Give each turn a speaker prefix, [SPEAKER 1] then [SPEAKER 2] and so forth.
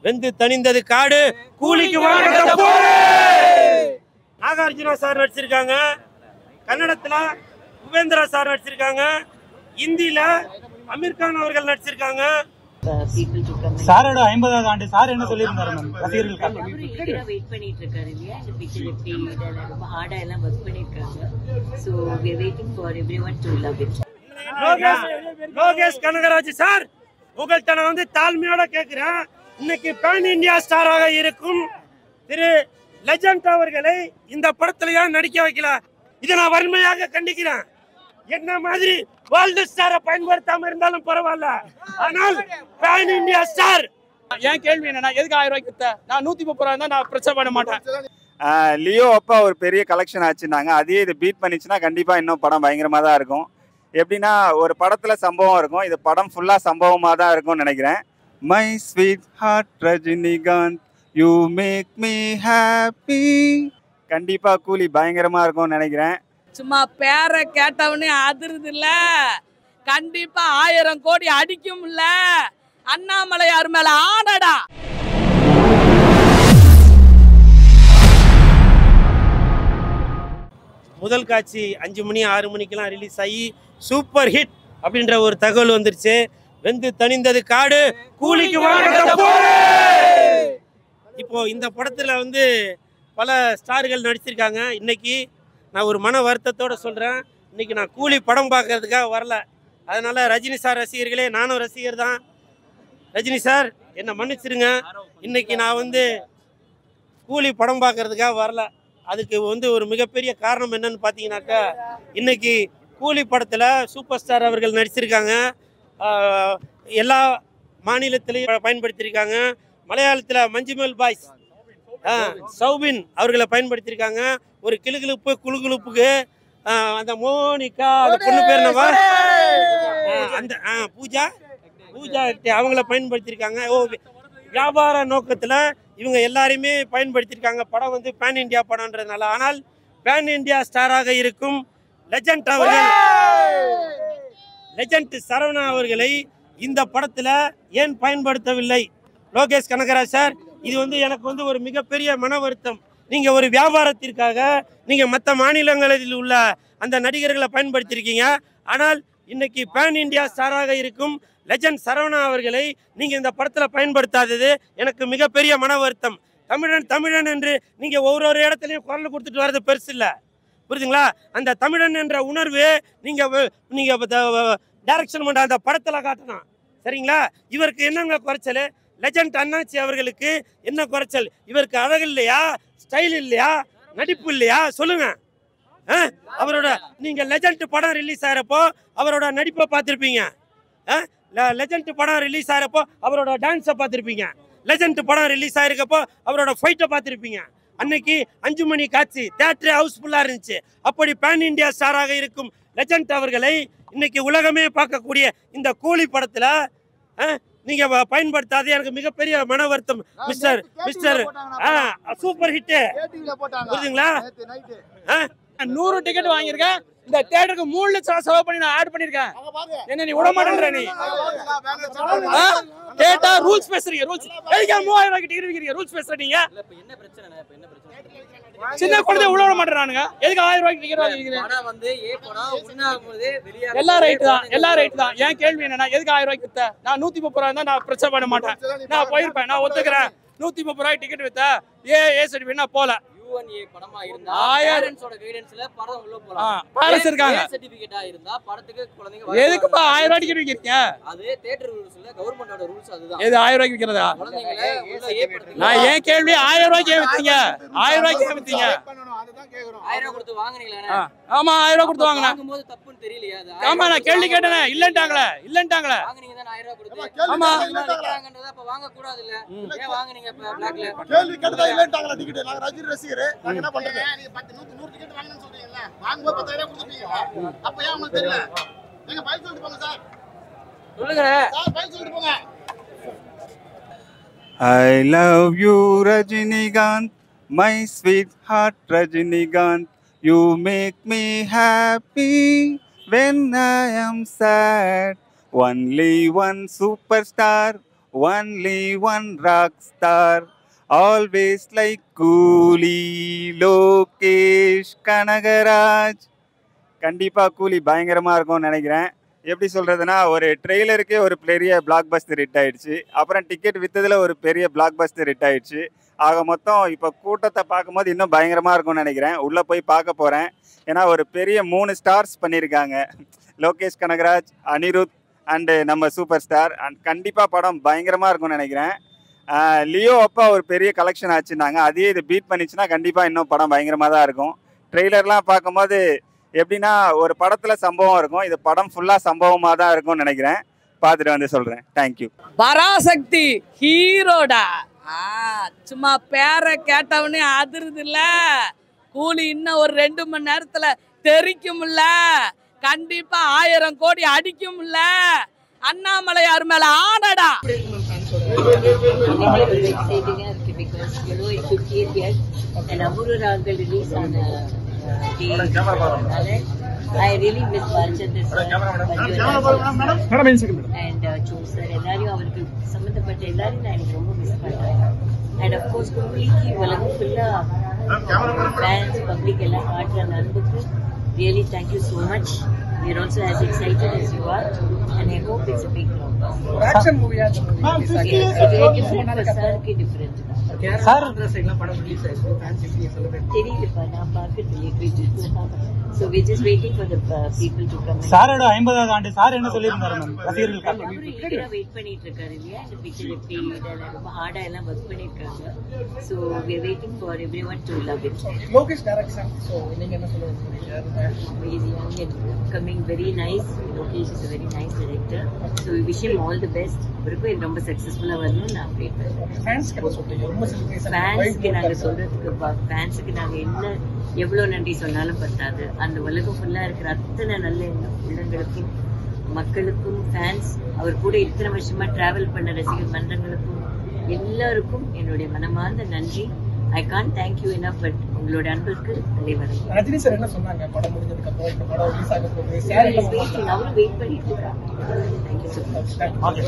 [SPEAKER 1] வெந்து தணிந்தது காடு கூலிக்கு நாகார்ஜுனா சார் நடிச்சிருக்காங்க, கன்னடத்துல உபேந்திரா சார் நடிச்சிருக்காங்க, இந்தியில அமீர் கான் அவர்கள் நடிச்சிருக்காங்க.
[SPEAKER 2] சாரோட 50வது ஆண்டு சார் என்ன சொல்லியிருந்தாரு மேம் ரசிகர்களுக்காக?
[SPEAKER 3] வெயிட் பண்ணிட்டு இருக்காரு இல்லையா, இந்த பிக்சர் எப்படி ரொம்ப ஹார்டா எல்லாம் ஒர்க் பண்ணிருக்காங்க. So we are waiting for everyone to love it.
[SPEAKER 1] Lokesh Kanagaraj sir, உங்கள்கிட்ட நான் வந்து தாழ்மையோட கேட்கிறேன், இன்னைக்கு பேன் இந்தியா ஸ்டாராக இருக்கும் திரு லெஜண்ட் அவர்களை இந்த படத்துல ஏன் நடிக்க வைக்கல? இதை நான் வன்மையாக கண்டிக்கிறேன். என்ன மாதிரி வேர்ல்டு ஸ்டாரை பயன்படுத்தாம இருந்தாலும் பரவாயில்ல, ஆனால் பேன் இந்தியா ஸ்டார்.
[SPEAKER 4] என் கேள்வி என்னன்னா, எதுக்கு 1000 ரூபாய்க்கு வித்த? நான் 130 ரூபாய் தான், நான் பிரச்சனை பண்ண மாட்டேன்.
[SPEAKER 5] லியோ அப்பா ஒரு பெரிய கலெக்ஷன் ஆச்சுன்னாங்க, அதே இது பீட் பண்ணிச்சுன்னா கண்டிப்பா இன்னும் படம் பயங்கரமா தான் இருக்கும். எப்படின்னா ஒரு படத்துல சம்பவம் இருக்கும், இது படம் ஃபுல்லா சம்பவமா தான் இருக்கும்னு நினைக்கிறேன். My sweetheart Rajinikanth you make me happy. கண்டிப்பா கூலி பயங்கரமா இருக்கும்னு நினைக்கிறேன்.
[SPEAKER 6] சும்மா பேரை கேட்டவனே அதிருது இல்ல, கண்டிப்பா 1000 கோடி அடிக்கும் இல்ல. அண்ணாமலையார் மேல ஆனடா.
[SPEAKER 1] முதல் காட்சி 5 மணி 6 மணிக்கெல்லாம் ரிலீஸ் ஆகி சூப்பர் ஹிட் அப்படின்ற ஒரு தகவல் வந்துருச்சு. வெந்து தணிந்தது காடு கூலிக்கு இப்போ இந்த படத்துல வந்து பல ஸ்டார்கள் நடிச்சிருக்காங்க. இன்னைக்கு நான் ஒரு மன வருத்தத்தோட சொல்றேன், இன்னைக்கு நான் கூலி படம் பார்க்கறதுக்காக வரல. அதனால ரஜினி சார் ரசிகர்களே, நானும் ரசிகர் தான். ரஜினி சார் என்னை மன்னிச்சிருங்க, இன்னைக்கு நான் வந்து கூலி படம் பார்க்கறதுக்காக வரல. அதுக்கு வந்து ஒரு மிகப்பெரிய காரணம் என்னன்னு பார்த்தீங்கன்னாக்கா, இன்னைக்கு கூலி படத்தில் சூப்பர் ஸ்டார் அவர்கள் நடிச்சிருக்காங்க, எல்லா மாநிலத்திலையும் பயன்படுத்தியிருக்காங்க. மலையாளத்தில் மஞ்சுமெல் பாய்ஸ் சௌபின் அவர்களை பயன்படுத்தியிருக்காங்க. ஒரு கிளுகிழுப்பு குழுகுழுப்புக்கு அந்த மோனிகா, அந்த பொண்ணு பேர் என்னவா, அந்த பூஜா அவங்கள பயன்படுத்தியிருக்காங்க. வியாபார நோக்கத்தில் இவங்க எல்லாரையுமே பயன்படுத்தியிருக்காங்க. படம் வந்து பேன் இந்தியா படம்ன்றதுனால. ஆனால் பேன் இந்தியா ஸ்டாராக இருக்கும் லெஜண்ட் அவர்கள், லெஜண்ட் சரவணா அவர்களை இந்த படத்தில் ஏன் பயன்படுத்தவில்லை? லோகேஷ் கனகராஜ் சார், இது வந்து எனக்கு வந்து ஒரு மிகப்பெரிய மன வருத்தம். நீங்கள் ஒரு வியாபாரத்திற்காக நீங்கள் மற்ற மாநிலங்களில் உள்ள அந்த நடிகர்களை பயன்படுத்தியிருக்கீங்க. ஆனால் இன்னைக்கு பேன் இந்தியா ஸ்டாராக இருக்கும் லெஜண்ட் சரவணா அவர்களை நீங்கள் இந்த படத்தில் பயன்படுத்தாதது எனக்கு மிகப்பெரிய மன வருத்தம். தமிழன் தமிழன் என்று நீங்கள் ஒவ்வொரு இடத்துலையும் குரல் கொடுத்துட்டு வர்றது பெருசு இல்லை, புரியுதுங்களா? அந்த தமிழன் என்ற உணர்வு நீங்கள் டைரக்ஷன் பண்ணுற அந்த படத்தில் காட்டணும், சரிங்களா? இவருக்கு என்னங்க குறைச்சல்? லெஜண்ட் அண்ணாச்சி அவர்களுக்கு என்ன குறைச்சல்? இவருக்கு அழகு இல்லையா, ஸ்டைல் இல்லையா, நடிப்பு இல்லையா? சொல்லுங்க. அவரோட நீங்கள் லெஜண்ட் படம் ரிலீஸ் ஆகிறப்போ அவரோட நடிப்பை பார்த்துருப்பீங்க. லெஜண்ட் படம் ரிலீஸ் ஆகிறப்போ அவரோட டான்ஸை பார்த்துருப்பீங்க. லெஜண்ட் படம் ரிலீஸ் ஆகிருக்கப்போ அவரோட ஃபைட்டை பார்த்துருப்பீங்க. அன்னைக்கு 5 மணி காட்சி தியேட்டர் ஹவுஸ்ஃபுல்லாக இருந்துச்சு. அப்படி பேன் இந்தியா ஸ்டாராக இருக்கும் லெஜண்ட் அவர்களை இன்னைக்கு உலகமே பார்க்கக்கூடிய இந்த கூலி படத்தில் நீங்க பயன்படுத்தாது எனக்கு மிகப்பெரிய மன வருத்தம். மிஸ்டர் சூப்பர் ஹிட், புரியுதுங்களா?
[SPEAKER 4] 100 டிக்கெட் வாங்கியிருக்கேன், இந்த தியேட்டருக்கு 3 லட்சம் செலவு பண்ணி நான் ஆட் பண்ணிருக்கேன். என்ன நீ விட மாட்டேன்ற? நீ கேட்டா ரூல்ஸ் பேசுறீங்க. ரூல்ஸ் எதுக்கு 3000 ரூபாய்க்கு டிக்கெட் விக்கிறீங்க? ரூல்ஸ் பேசுறீங்க.
[SPEAKER 7] என்ன பிரச்சனை?
[SPEAKER 4] சின்ன குழந்தை உள்ள விட மாட்டேறானுங்க. எதுக்கு 1000 ரூபாய்க்கு டிக்கெட் வாங்கிக்கிறீங்க?
[SPEAKER 7] படம் வந்து படம் உண்ணாகும்போது வெளிய
[SPEAKER 4] எல்லா ரைட் தான். என் கேள்வி என்னன்னா, எதுக்கு 1000 ரூபாய்க்கு வித்த? நான் 130 ரூபாய் தான், நான் பிரச்சனை பண்ண மாட்டேன். நான் போயிருப்பேன், நான் ஒத்துக்கிறேன். 130 ரூபாய்க்கு டிக்கெட் வித்த ஏ சர்டிஃபிகேட் நான் போல.
[SPEAKER 7] UNA படமா இருந்தா பேரண்ட்ஸோட கைடன்ஸ்ல படம் உள்ள போலாம்.
[SPEAKER 4] பேரண்ட்ஸ் இருக்காங்க.
[SPEAKER 7] சர்டிஃபிகேட்டா இருந்தா படத்துக்கு குழந்தைங்க
[SPEAKER 4] எதுக்குப்பா 1000 ரூபாய்க்கு டிக்கெட் விக்கிறீங்க?
[SPEAKER 7] அது தியேட்டர் ரூல்ஸ்ல கவர்மெண்டோட ரூல்ஸ் அதுதான்.
[SPEAKER 4] எது 1000 ரூபாய்க்கு விக்கிறதா?
[SPEAKER 7] குழந்தைகளை உள்ள ஏ படத்துக்கு
[SPEAKER 4] நான் ஏன் கேள்வி 1000 ரூபாய்க்கு வித்தீங்க? 1000 ரூபாய்க்கு வித்தீங்க?
[SPEAKER 7] அதுதான் கேக்குறோம். 1000 ரூபாய் கொடுத்து வாங்குனீங்களா?
[SPEAKER 4] ஆமா 1000 ரூபாய் கொடுத்து வாங்குனேன்.
[SPEAKER 7] வாங்கும்போது தப்புன்னு தெரியலையா? அது
[SPEAKER 4] ஆமா நான் கேள்வி கேட்டேனே, இல்லன்ட்டாங்களே.
[SPEAKER 7] வாங்குனீங்க தான் 1000 ரூபாய் கொடுத்து.
[SPEAKER 4] ஆமா
[SPEAKER 7] விக்கிறாங்கன்றத அப்ப வாங்க கூடாது இல்ல? ஏன் வாங்குனீங்க இப்ப பிளாக்ல?
[SPEAKER 8] கேள்வி கேட்டதா இல்லன்ட்டாங்களா டிக்கெட்? நாங்க ரஜினி ரசிகர், நாங்க என்ன பண்றது? நீங்க 100 டிக்கெட் வாங்குனேன்னு சொல்றீங்கல, வாங்கும்போது 10000 கொடுத்துட்டீங்க. அப்ப ஏன் உங்களுக்கு தெரியல? நீங்க பைல் சொல்லிட்டு போங்க சார்.
[SPEAKER 7] சொல்லுங்க
[SPEAKER 8] சார், பைல் சொல்லிட்டு போங்க.
[SPEAKER 5] I love you Rajinikanth, my sweetheart Rajinikanth. You make me happy when I am sad. Only one superstar, only one rock star always like கூலி லோகேஷ் கனகராஜ். கண்டிப்பாக கூலி பயங்கரமாக இருக்கும்னு நினைக்கிறேன். எப்படி சொல்கிறதுனா, ஒரு ட்ரெய்லருக்கே ஒரு பெரிய பிளாக் பஸ்டர் ஹிட் ஆகிடுச்சு. அப்புறம் டிக்கெட் விற்றதில் ஒரு பெரிய பிளாக் பஸ்டர் ஹிட் ஆகிடுச்சு. ஆக மொத்தம் இப்போ கூட்டத்தை பார்க்கும்போது இன்னும் பயங்கரமாக இருக்கும்னு நினைக்கிறேன். உள்ளே போய் பார்க்க போகிறேன். ஏன்னா ஒரு பெரிய 3 ஸ்டார்ஸ் பண்ணியிருக்காங்க, லோகேஷ் கனகராஜ், அனிருத் அண்டு நம்ம சூப்பர் ஸ்டார். அண்ட் கண்டிப்பாக படம் பயங்கரமாக இருக்கும்னு நினைக்கிறேன். லியோ அப்பா ஒரு பெரிய கலெக்ஷன் ஆச்சுன்னாங்க, அதையே இது பீட் பண்ணிச்சுன்னா கண்டிப்பாக இன்னும் படம் பயங்கரமாக தான் இருக்கும். ட்ரெய்லர்லாம் பார்க்கும்போது எப்படின்னா ஒரு படத்தில் சம்பவம் இருக்கும், இது படம் ஃபுல்லாக சம்பவமாக தான் இருக்கும்னு நினைக்கிறேன். பார்த்துட்டு வந்து சொல்கிறேன். தேங்க்யூ.
[SPEAKER 6] பராசக்தி ஹீரோடா. சும்மா பேரை கேட்டவனே அதிருது இல்ல. கூலி இன்னும் ஒரு 2 மணி நேரத்துல தெரிக்கும்ல. கண்டிப்பா 1000 கோடி அடிக்கும்ல. அண்ணாமலையார் மேல ஆனடா.
[SPEAKER 3] I really miss Balchandra sir, and Chosar எல்லாரையும் அவருக்கு சம்பந்தப்பட்ட எல்லாரையும் நான் எனக்கு ரொம்ப மிஸ் பண்றேன். And of course completely உலகம் ஃபுல்லா fans public எல்லாம் காட்டுற அன்புக்கு really thank you so much. We are also as excited as you are, and I hope it's a big blockbuster. Action movie ya different personality different.
[SPEAKER 2] Sir
[SPEAKER 3] தெரியலப்பா, நான் பார்க்கறது. So we're just waiting for the people to come.
[SPEAKER 2] சாரோட 50வது ஆண்டு sir என்ன சொல்லியிருந்தாரு ma'am ரசிகர்களுக்கு?
[SPEAKER 3] அவரு ஈகரா wait பண்ணிட்டு இருக்காரு இல்லையா, இந்த பிக்சர் எப்படி ரொம்ப ஹார்டா எல்லாம் ஒர்க் பண்ணிருக்காங்க. So we're waiting for everyone to love it.
[SPEAKER 8] Lokesh direction. So நீங்க என்ன சொல்லுவீங்க?
[SPEAKER 3] He's young and coming very nice. Lokesh is a very nice director. So we wish him all the best. அவருக்கும் ரொம்ப சக்சஸ்ஃபுல்லா வரணும்னு நான் ப்ரே பண்றேன்.
[SPEAKER 8] ஃபேன்ஸ்க்கு சொல்றீங்க, ரொம்ப செலிப்ரேஷன்.
[SPEAKER 3] ஃபேன்ஸ்க்கு நாங்க சொல்றதுக்கு ஃபேன்ஸ்க்கு நாங்க என்ன எவ்வளவு நன்றி சொன்னாலும் பத்தாது. அந்த உலகம் ஃபுல்லா இருக்கிற அத்தனை நல்ல உள்ளங்களுக்கும் மக்களுக்கும் ஃபேன்ஸ், அவர் கூட இத்தனை வருஷமா டிராவல் பண்ண ரசிகர் மன்றங்களுக்கும் எல்லாருக்கும் என்னுடைய மனமார்ந்த நன்றி. I can't thank you enough, but உங்களோட அன்புக்கு அனைவரும்.
[SPEAKER 8] ரஜினி சார் என்ன சொன்னாங்க படம் முடிஞ்சதுக்கு அப்புறம்? இந்த படம் ரிலீஸ் ஆக போகுது,
[SPEAKER 3] அவரும் வெயிட் பண்ணிட்டு இருக்காங்க. Thank you so much.
[SPEAKER 2] Okay.